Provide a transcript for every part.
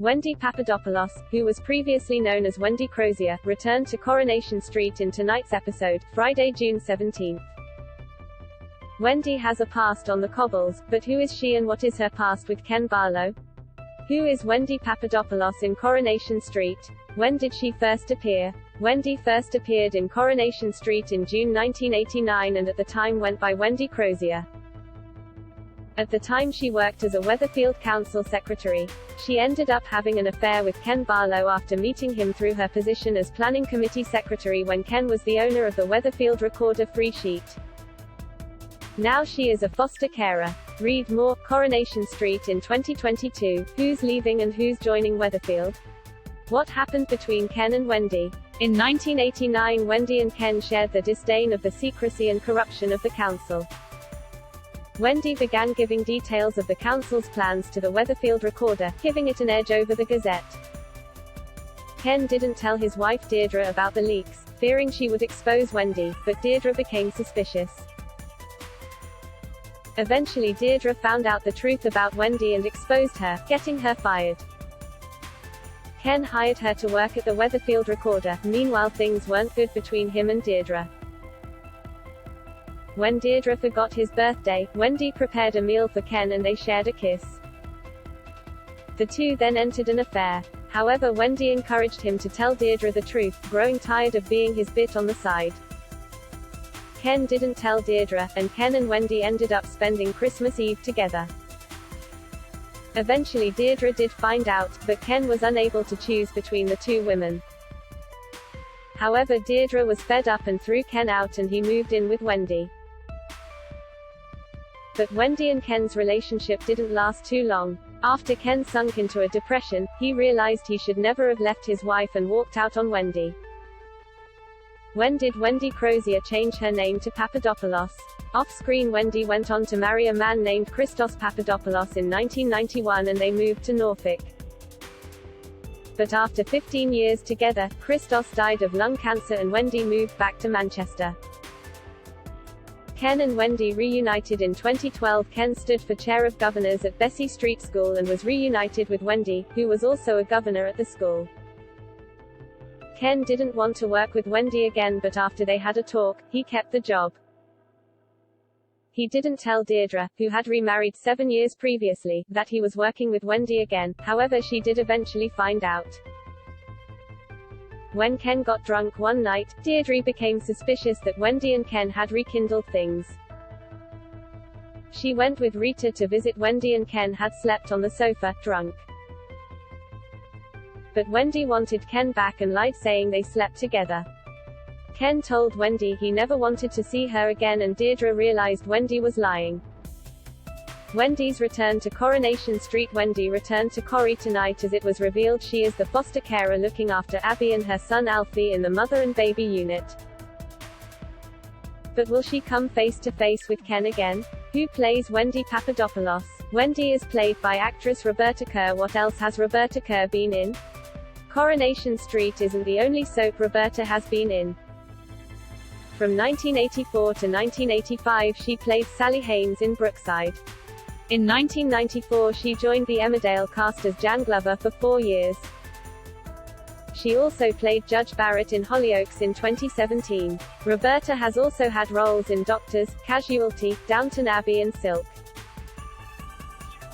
Wendy Papadopoulos, who was previously known as Wendy Crozier, returned to Coronation Street in tonight's episode, Friday, June 17. Wendy has a past on the cobbles, but who is she and what is her past with Ken Barlow? Who is Wendy Papadopoulos in Coronation Street? When did she first appear? Wendy first appeared in Coronation Street in June 1989 and at the time went by Wendy Crozier. At the time she worked as a Weatherfield Council secretary. She ended up having an affair with Ken Barlow after meeting him through her position as planning committee secretary when Ken was the owner of the Weatherfield Recorder free sheet. Now she is a foster carer. Read more, Coronation Street in 2022, who's leaving and who's joining Weatherfield? What happened between Ken and Wendy? In 1989 Wendy and Ken shared the disdain of the secrecy and corruption of the council. Wendy began giving details of the council's plans to the Weatherfield Recorder, giving it an edge over the Gazette. Ken didn't tell his wife Deirdre about the leaks, fearing she would expose Wendy, but Deirdre became suspicious. Eventually Deirdre found out the truth about Wendy and exposed her, getting her fired. Ken hired her to work at the Weatherfield Recorder. Meanwhile things weren't good between him and Deirdre. When Deirdre forgot his birthday, Wendy prepared a meal for Ken and they shared a kiss. The two then entered an affair. However, Wendy encouraged him to tell Deirdre the truth, growing tired of being his bit on the side. Ken didn't tell Deirdre, and Ken and Wendy ended up spending Christmas Eve together. Eventually Deirdre did find out, but Ken was unable to choose between the two women. However, Deirdre was fed up and threw Ken out and he moved in with Wendy. But Wendy and Ken's relationship didn't last too long. After Ken sunk into a depression, he realized he should never have left his wife and walked out on Wendy. When did Wendy Crozier change her name to Papadopoulos? Off-screen Wendy went on to marry a man named Christos Papadopoulos in 1991 and they moved to Norfolk. But after 15 years together, Christos died of lung cancer and Wendy moved back to Manchester. Ken and Wendy reunited in 2012. Ken stood for chair of governors at Bessie Street School and was reunited with Wendy, who was also a governor at the school. Ken didn't want to work with Wendy again, but after they had a talk, he kept the job. He didn't tell Deirdre, who had remarried 7 years previously, that he was working with Wendy again, however she did eventually find out. When Ken got drunk one night, Deirdre became suspicious that Wendy and Ken had rekindled things. She went with Rita to visit Wendy and Ken had slept on the sofa, drunk. But Wendy wanted Ken back and lied, saying they slept together. Ken told Wendy he never wanted to see her again and Deirdre realized Wendy was lying. Wendy's return to Coronation Street. Wendy returned to Corrie tonight as it was revealed she is the foster carer looking after Abby and her son Alfie in the mother and baby unit. But will she come face to face with Ken again? Who plays Wendy Papadopoulos? Wendy is played by actress Roberta Kerr. What else has Roberta Kerr been in? Coronation Street isn't the only soap Roberta has been in. From 1984 to 1985 she played Sally Haynes in Brookside. In 1994 she joined the Emmerdale cast as Jan Glover for 4 years. She also played Judge Barrett in Hollyoaks in 2017. Roberta has also had roles in Doctors, Casualty, Downton Abbey and Silk.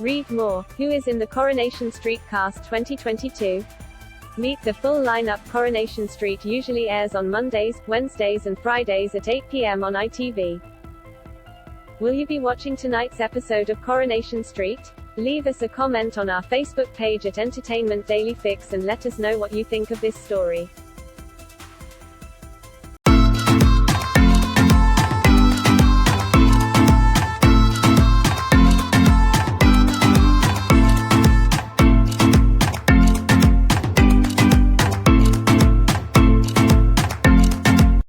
Read more, who is in the Coronation Street cast 2022? Meet the full lineup. Coronation Street usually airs on Mondays, Wednesdays and Fridays at 8 p.m. on ITV. Will you be watching tonight's episode of Coronation Street? Leave us a comment on our Facebook page at Entertainment Daily Fix and let us know what you think of this story.